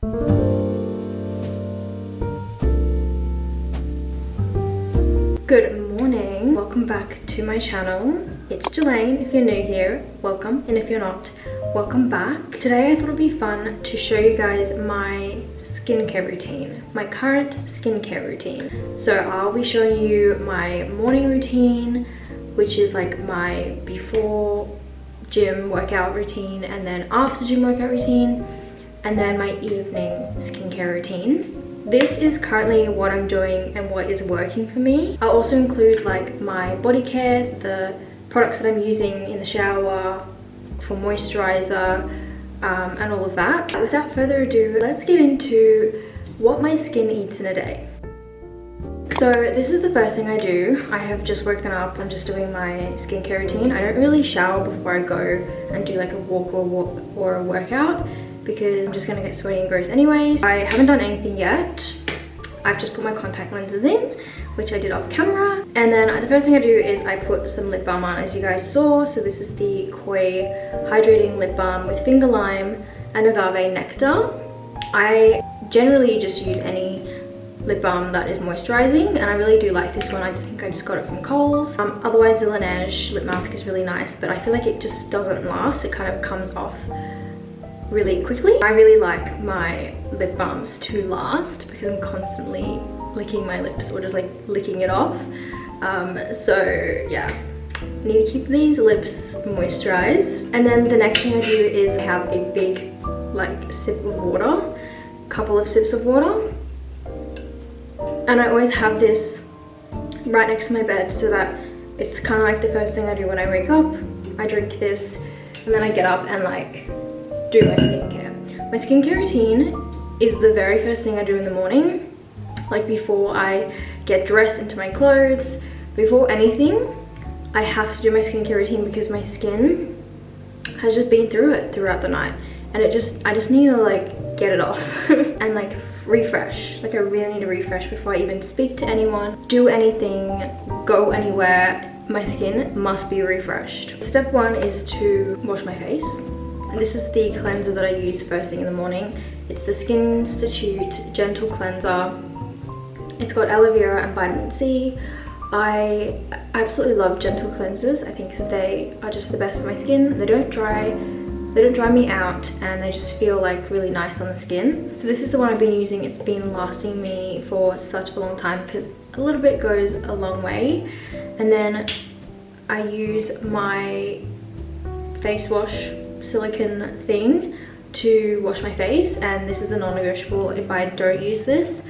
Good morning, welcome back to my channel. It's Gelaene. If you're new here, welcome, and if you're not, welcome back. Today I thought it'd be fun to show you guys my skincare routine, my current skincare routine. So I'll be showing you my morning routine, which is like my before gym workout routine, and then after gym workout routine, and then my evening skincare routine. This is currently what I'm doing and what is working for me. I'll also include like my body care, the products that I'm using in the shower for moisturizer, and all of that. Without further ado, let's get into what my skin eats in a day. So this is the first thing I do. I have just woken up. I'm just doing my skincare routine. I don't really shower before I go and do like a walk or a workout, because I'm just gonna get sweaty and gross anyways. I haven't done anything yet. I've just put my contact lenses in, which I did off camera. And then the first thing I do is I put some lip balm on, as you guys saw. So this is the Koi Hydrating Lip Balm with Finger Lime and Agave Nectar. I generally just use any lip balm that is moisturizing, and I really do like this one. I think I just got it from Kohl's. Otherwise the Laneige lip mask is really nice, but I feel like it just doesn't last. It kind of comes off really quickly. I really like my lip balms to last because I'm constantly licking my lips or just like licking it off. So yeah, need to keep these lips moisturized. And then the next thing I do is I have a big like sip of water, couple of sips of water, and I always have this right next to my bed so that it's kind of like the first thing I do when I wake up. I drink this and then I get up and like do my skincare. My skincare routine is the very first thing I do in the morning. Like before I get dressed into my clothes, before anything, I have to do my skincare routine because my skin has just been through it throughout the night, and I just need to like get it off and like refresh. Like I really need to refresh before I even speak to anyone, do anything, go anywhere. My skin must be refreshed. Step one is to wash my face. And this is the cleanser that I use first thing in the morning. It's the Skin Institute Gentle Cleanser. It's got aloe vera and vitamin C. I absolutely love gentle cleansers. I think that they are just the best for my skin. They don't dry me out, and they just feel like really nice on the skin. So this is the one I've been using. It's been lasting me for such a long time because a little bit goes a long way. And then I use my face wash silicone thing to wash my face, and this is a non-negotiable. If I don't use this,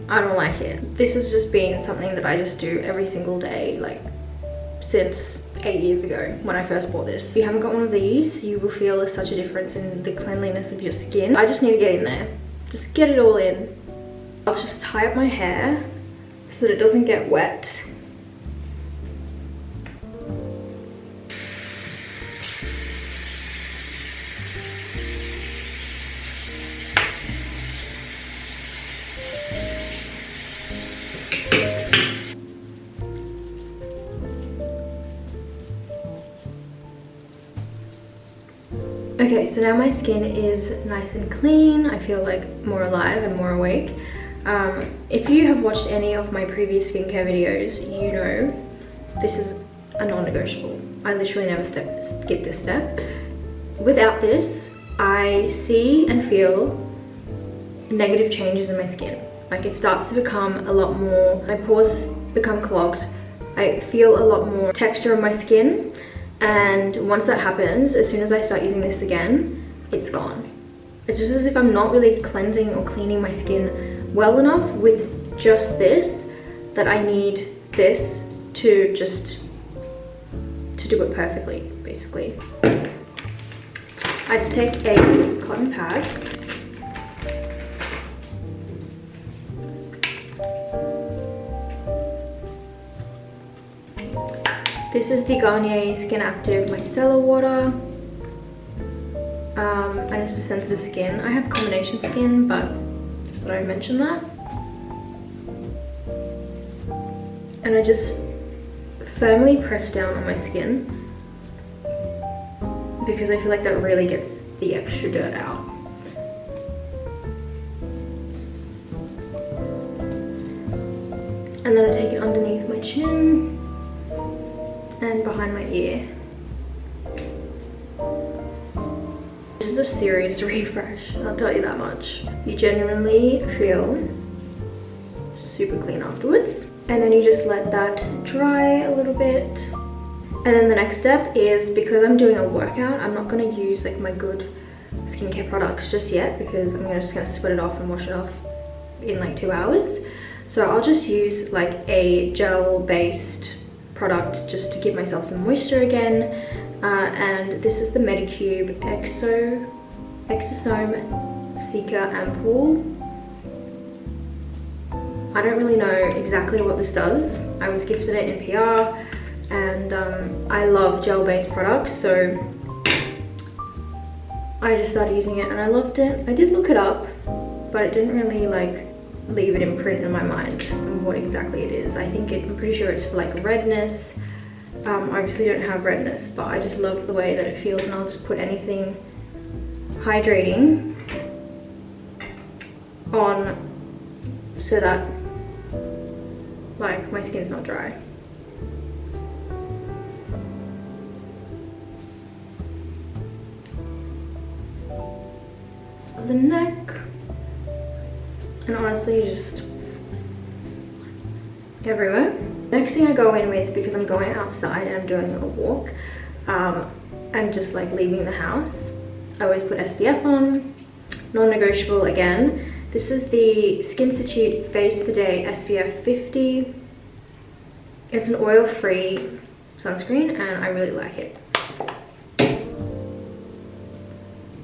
I don't like it. This has just been something that I just do every single day, like since 8 years ago when I first bought this. If you haven't got one of these, you will feel such a difference in the cleanliness of your skin. I just need to get in there, just get it all in. I'll just tie up my hair so that it doesn't get wet. Okay, so now my skin is nice and clean. I feel like more alive and more awake. If you have watched any of my previous skincare videos, you know this is a non-negotiable. I literally never skip this step. Without this, I see and feel negative changes in my skin. Like it starts to become a lot more, my pores become clogged. I feel a lot more texture on my skin. And once that happens, as soon as I start using this again, it's gone. It's just as if I'm not really cleansing or cleaning my skin well enough with just this, that I need this to do it perfectly, basically. I just take a cotton pad, this is the Garnier Skin Active Micellar Water, and it's for sensitive skin. I have combination skin, but just thought I'd mention that. And I just firmly press down on my skin because I feel like that really gets the extra dirt out. And then I take it underneath my chin and behind my ear. This is a serious refresh, I'll tell you that much. You genuinely feel super clean afterwards. And then you just let that dry a little bit. And then the next step is, because I'm doing a workout, I'm not going to use like my good skincare products just yet, because I'm just going to split it off and wash it off in like 2 hours. So I'll just use like a gel based product just to give myself some moisture again. And this is the Medicube Exosome Seeker Ampoule. I don't really know exactly what this does. I was gifted it in PR, and I love gel-based products, so I just started using it and I loved it. I did look it up, but it didn't really like leave an imprint in my mind on what exactly it is. I'm pretty sure it's for like redness. Obviously I don't have redness, but I just love the way that it feels, and I'll just put anything hydrating on so that like my skin's not dry. The neck, and honestly just everywhere. Next thing I go in with, because I'm going outside and I'm doing a walk, I'm just like leaving the house, I always put SPF on, non-negotiable again. This is the SkinCeuticals Face the Day SPF 50. It's an oil-free sunscreen and I really like it.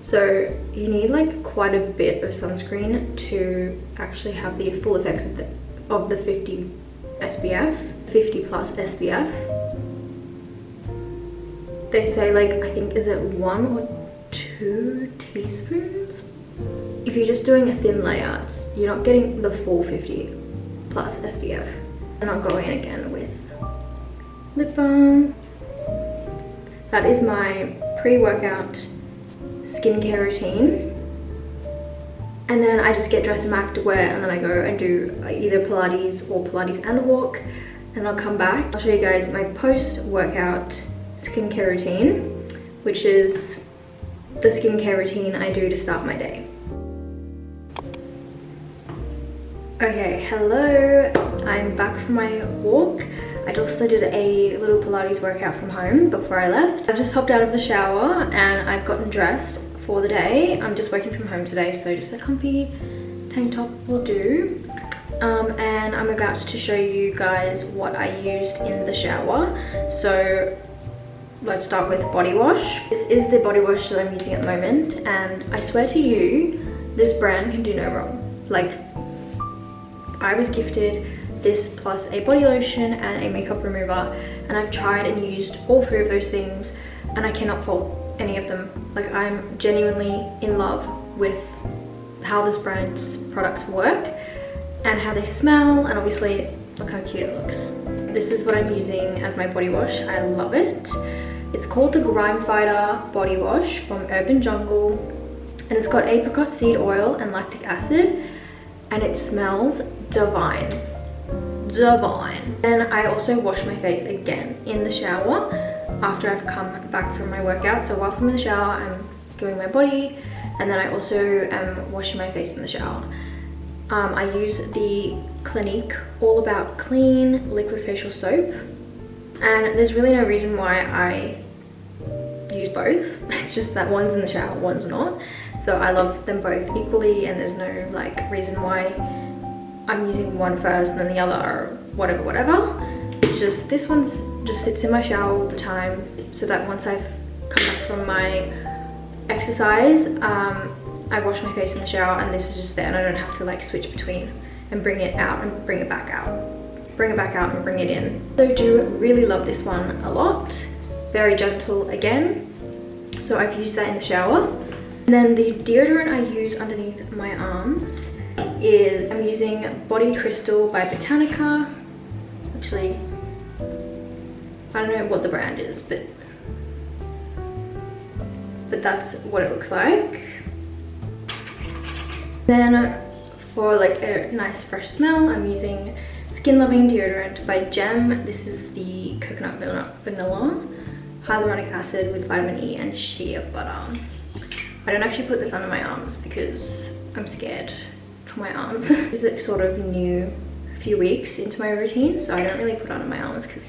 So you need like quite a bit of sunscreen to actually have the full effects of the 50 SPF, 50 plus SPF. They say like, I think, is it 1 or 2 teaspoons? If you're just doing a thin layer, you're not getting the full 50 plus SPF. And I'll go in again with lip balm. That is my pre-workout skincare routine. And then I just get dressed in my activewear, and then I go and do either Pilates or Pilates and a walk. And I'll come back. I'll show you guys my post-workout skincare routine, which is the skincare routine I do to start my day. Okay, hello, I'm back from my walk. I also did a little Pilates workout from home before I left. I've just hopped out of the shower and I've gotten dressed for the day. I'm just working from home today, so just a comfy tank top will do. And I'm about to show you guys what I used in the shower. So let's start with body wash. This is the body wash that I'm using at the moment, and I swear to you, this brand can do no wrong. Like, I was gifted this plus a body lotion and a makeup remover, and I've tried and used all 3 of those things and I cannot fault any of them. Like, I'm genuinely in love with how this brand's products work and how they smell, and obviously look how cute it looks. This is what I'm using as my body wash. I love it. It's called the Grime Fighter Body Wash from Urban Jungle, and it's got apricot seed oil and lactic acid, and it smells divine. Divine. Then I also wash my face again in the shower after I've come back from my workout. So whilst I'm in the shower, I'm doing my body, and then I also am washing my face in the shower. I use the Clinique All About Clean liquid facial soap, and there's really no reason why I use both. It's just that one's in the shower, one's not. So I love them both equally, and there's no like reason why I'm using one first and then the other, or whatever. It's just, this one's just sits in my shower all the time, so that once I've come back from my exercise, I wash my face in the shower, and this is just there, and I don't have to like switch between and bring it out and bring it back out, bring it back out and bring it in. So I do really love this one a lot. Very gentle again, so I've used that in the shower. And then the deodorant I use underneath my arms is, I'm using Body Crystal by Botanica. Actually, I don't know what the brand is, but that's what it looks like. Then for like a nice fresh smell, I'm using Skin Loving Deodorant by Gem. This is the coconut vanilla, hyaluronic acid with vitamin E and shea butter. I don't actually put this under my arms because I'm scared for my arms. This is sort of new, a few weeks into my routine, so I don't really put it under my arms because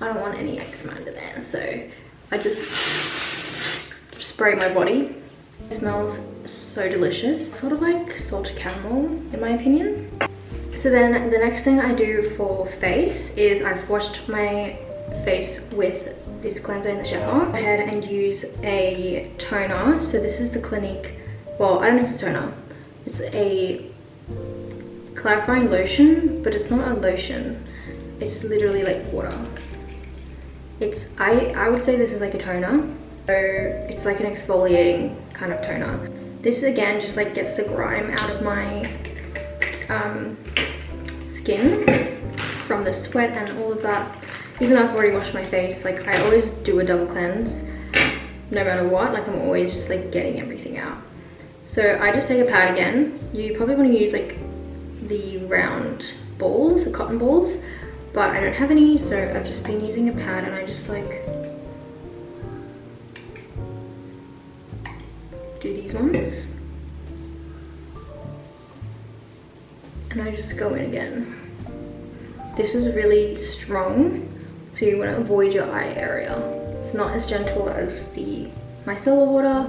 I don't want any eczema under there. So I just spray my body. It smells so delicious, sort of like salted caramel in my opinion. So then the next thing I do for face is I've washed my face with this cleanser in the shower. Go ahead and use a toner. So this is the Clinique, well, I don't know if it's toner. It's a clarifying lotion, but it's not a lotion. It's literally like water. It's, I would say this is like a toner. So it's like an exfoliating kind of toner. This again just like gets the grime out of my skin from the sweat and all of that. Even though I've already washed my face, like I always do a double cleanse no matter what. Like I'm always just like getting everything out. So I just take a pad again. You probably want to use like the round balls, the cotton balls, but I don't have any, so I've just been using a pad and I just like do these ones. And I just go in again. This is really strong, so you want to avoid your eye area. It's not as gentle as the micellar water.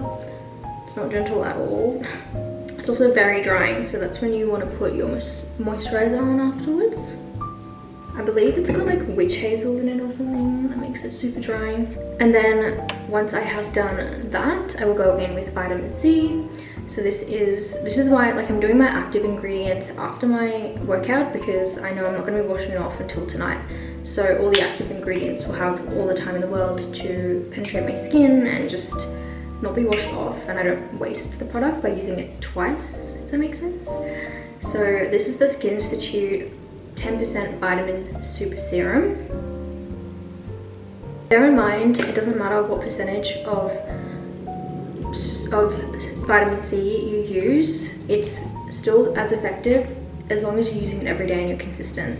It's not gentle at all. It's also very drying, so that's when you want to put your moisturizer on afterwards. I believe it's got like witch hazel in it or something that makes it super drying. And then once I have done that, I will go in with vitamin C. So this is why like I'm doing my active ingredients after my workout, because I know I'm not going to be washing it off until tonight. So all the active ingredients will have all the time in the world to penetrate my skin and just not be washed off, and I don't waste the product by using it twice, if that makes sense. So this is the Skin Institute 10% Vitamin Super Serum. Bear in mind, it doesn't matter what percentage of vitamin C you use, it's still as effective as long as you're using it every day and you're consistent.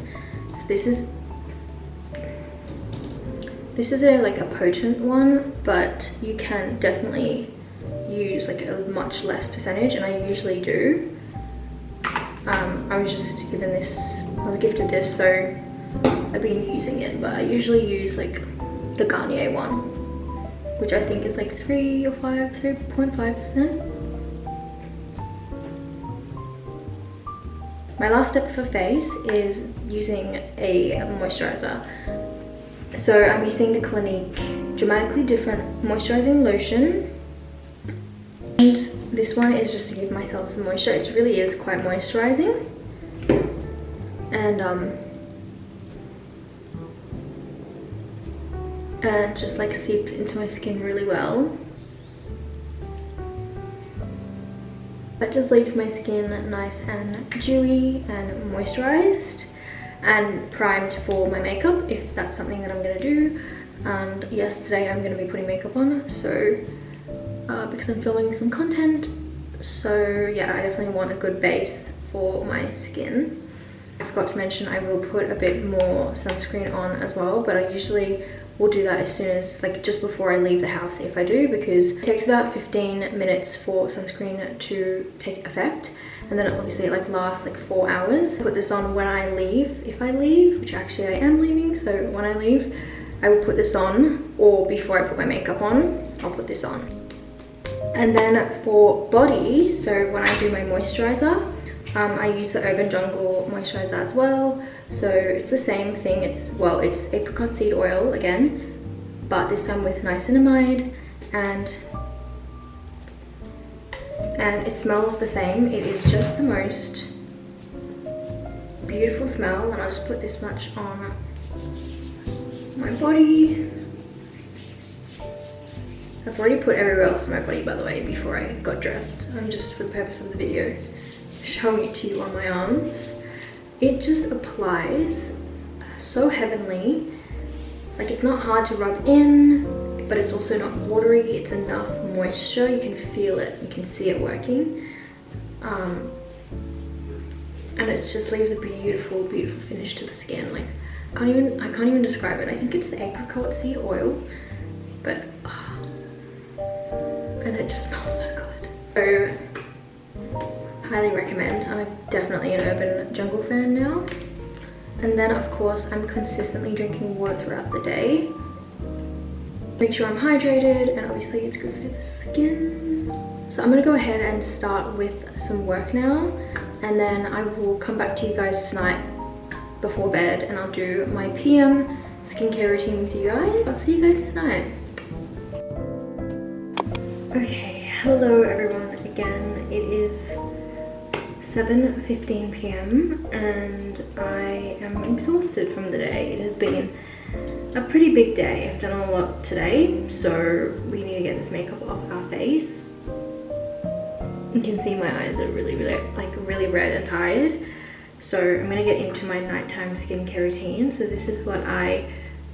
So this is like a potent one, but you can definitely use like a much less percentage, and I usually do. I was just given this, I was gifted this, so I've been using it, but I usually use like the Garnier one, which I think is like 3.5%. My last step for face is using a moisturizer. So I'm using the Clinique Dramatically Different Moisturizing Lotion. And this one is just to give myself some moisture. It really is quite moisturizing. And just like seeped into my skin really well. That just leaves my skin nice and dewy and moisturized and primed for my makeup, if that's something that I'm gonna do. And yes, today I'm gonna be putting makeup on, so because I'm filming some content. So yeah, I definitely want a good base for my skin. I forgot to mention I will put a bit more sunscreen on as well, but I usually will do that as soon as, like just before I leave the house if I do, because it takes about 15 minutes for sunscreen to take effect, and then obviously it like lasts like 4 hours. I put this on when I leave, if I leave, which actually I am leaving, so when I leave I will put this on, or before I put my makeup on I'll put this on. And then for body, so when I do my moisturizer, I use the Urban Jungle moisturizer as well. So it's the same thing, it's apricot seed oil again, but this time with niacinamide, and it smells the same. It is just the most beautiful smell, and I'll just put this much on my body. I've already put everywhere else on my body, by the way, before I got dressed. I'm just, for the purpose of the video, showing it to you on my arms. It just applies so heavenly. Like, it's not hard to rub in, but it's also not watery. It's enough moisture. You can feel it. You can see it working. and it just leaves a beautiful, beautiful finish to the skin. Like, I can't even describe it. I think it's the apricot seed oil, but and it just smells so good. So highly recommend. I'm definitely an Urban Jungle fan now. And then of course I'm consistently drinking water throughout the day. Make sure I'm hydrated, and obviously it's good for the skin. So I'm gonna go ahead and start with some work now, and then I will come back to you guys tonight before bed and I'll do my PM skincare routine with you guys. I'll see you guys tonight. Okay, hello everyone again. It is 7:15 p.m. and I am exhausted from the day. It has been a pretty big day. I've done a lot today, so we need to get this makeup off our face. You can see my eyes are really red and tired. So I'm gonna get into my nighttime skincare routine. So this is what I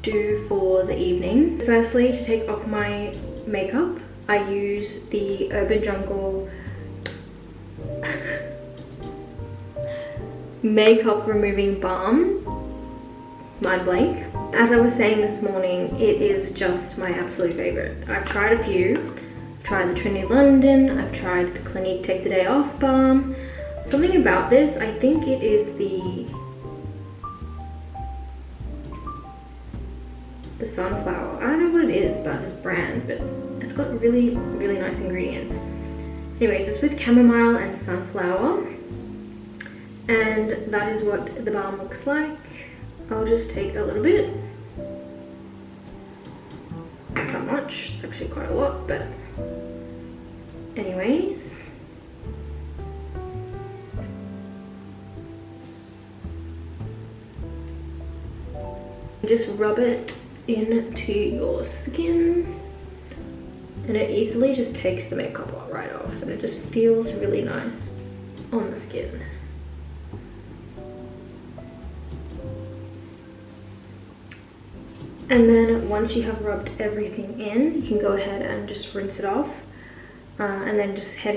do for the evening. Firstly, to take off my makeup, I use the Urban Jungle makeup removing balm. Mind blank. As I was saying this morning, it is just my absolute favorite. I've tried a few. I've tried the Trinity London, I've tried the Clinique Take the Day Off balm. Something about this, I think it is the Sunflower. I don't know what it is about this brand, but it's got really nice ingredients. Anyways, it's with chamomile and sunflower, and that is what the balm looks like. I'll just take a little bit. Not that much, it's actually quite a lot, but anyways. Just rub it into your skin, and it easily just takes the makeup right off, and it just feels really nice on the skin. And then once you have rubbed everything in, you can go ahead and just rinse it off, and then just head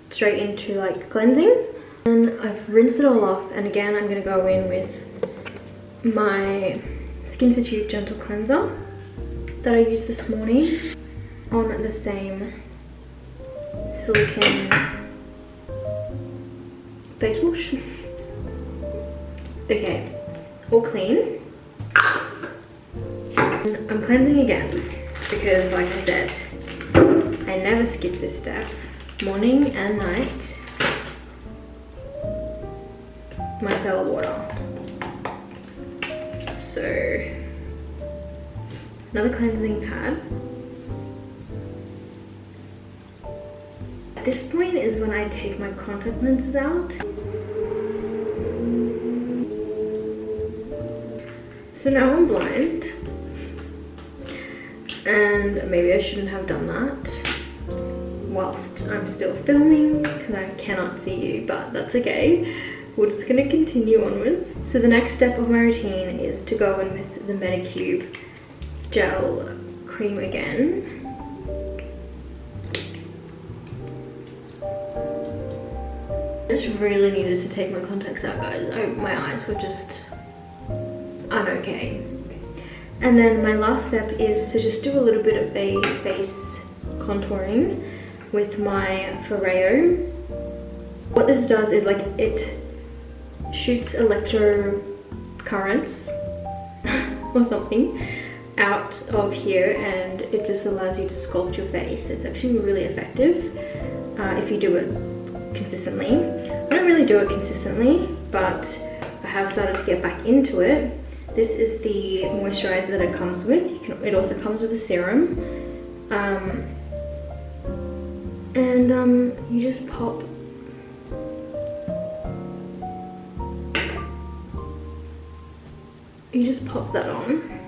straight into like cleansing. And I've rinsed it all off, and again I'm gonna go in with my Skinstitute Gentle Cleanser that I used this morning on the same silicone face wash. Okay, all clean. I'm cleansing again because, like I said, I never skip this step. Morning and night, micellar water. So another cleansing pad. At this point is when I take my contact lenses out. So now I'm blind, and maybe I shouldn't have done that whilst I'm still filming because I cannot see you, but that's okay. We're just gonna continue onwards. So the next step of my routine is to go in with the Medicube gel cream again. I just really needed to take my contacts out, guys. My eyes were just unokay. And then my last step is to just do a little bit of a face contouring with my Foreo. What this does is like it shoots electro currents or something out of here, and it just allows you to sculpt your face. It's actually really effective if you do it consistently. I don't really do it consistently, but I have started to get back into it. This is the moisturizer that it comes with. It also comes with a serum, and you just pop that on,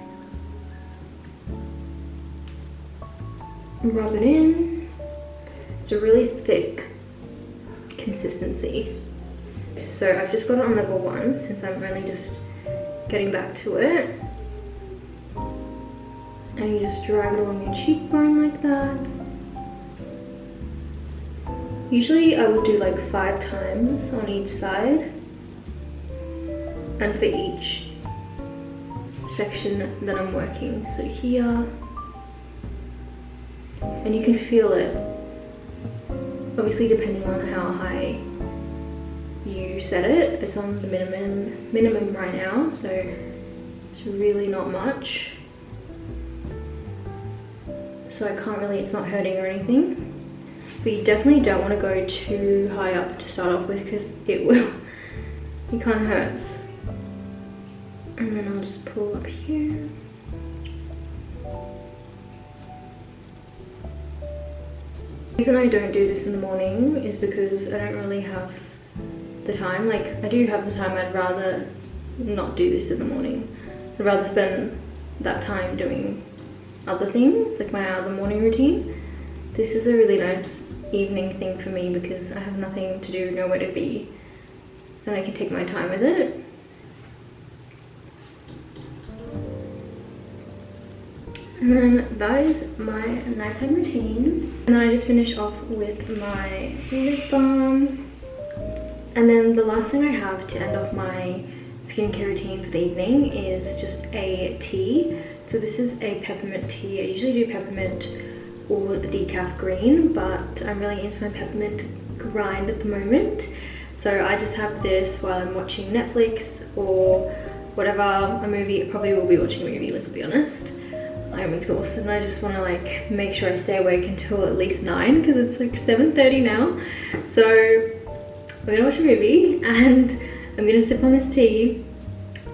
rub it in. It's a really thick consistency. So I've just got it on level 1 since I'm really just getting back to it. And you just drag it along your cheekbone like that. Usually I would do like 5 times on each side. and for each section that I'm working. So here, and you can feel it, obviously depending on how high you set it. It's on the minimum right now, so it's really not much. So I can't really, it's not hurting or anything. But you definitely don't want to go too high up to start off with, because it kind of hurts. And then I'll just pull up here. The reason I don't do this in the morning is because I don't really have the time. Like, I do have the time, I'd rather not do this in the morning. I'd rather spend that time doing other things, like my other morning routine. This is a really nice evening thing for me because I have nothing to do, nowhere to be, and I can take my time with it. And then that is my nighttime routine. And then I just finish off with my lip balm. And then the last thing I have to end off my skincare routine for the evening is just a tea. So this is a peppermint tea. I usually do peppermint or decaf green, but I'm really into my peppermint grind at the moment. So I just have this while I'm watching Netflix or whatever, a movie. I probably will be watching a movie, let's be honest. I'm exhausted and I just want to like make sure I stay awake until at least 9, because it's like 7:30 now. So we're gonna watch a movie and I'm gonna sip on this tea,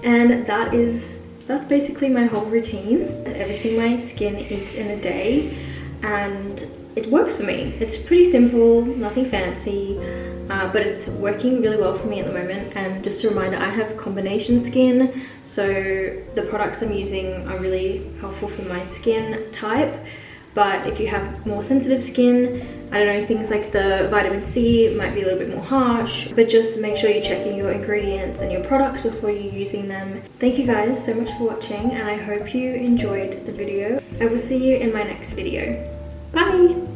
and that's basically my whole routine. It's everything my skin eats in a day, and it works for me. It's pretty simple, nothing fancy, but it's working really well for me at the moment. And just a reminder, I have combination skin, so the products I'm using are really helpful for my skin type. But if you have more sensitive skin, I don't know, things like the vitamin C might be a little bit more harsh, but just make sure you're checking your ingredients and your products before you're using them. Thank you guys so much for watching, and I hope you enjoyed the video. I will see you in my next video. Bye!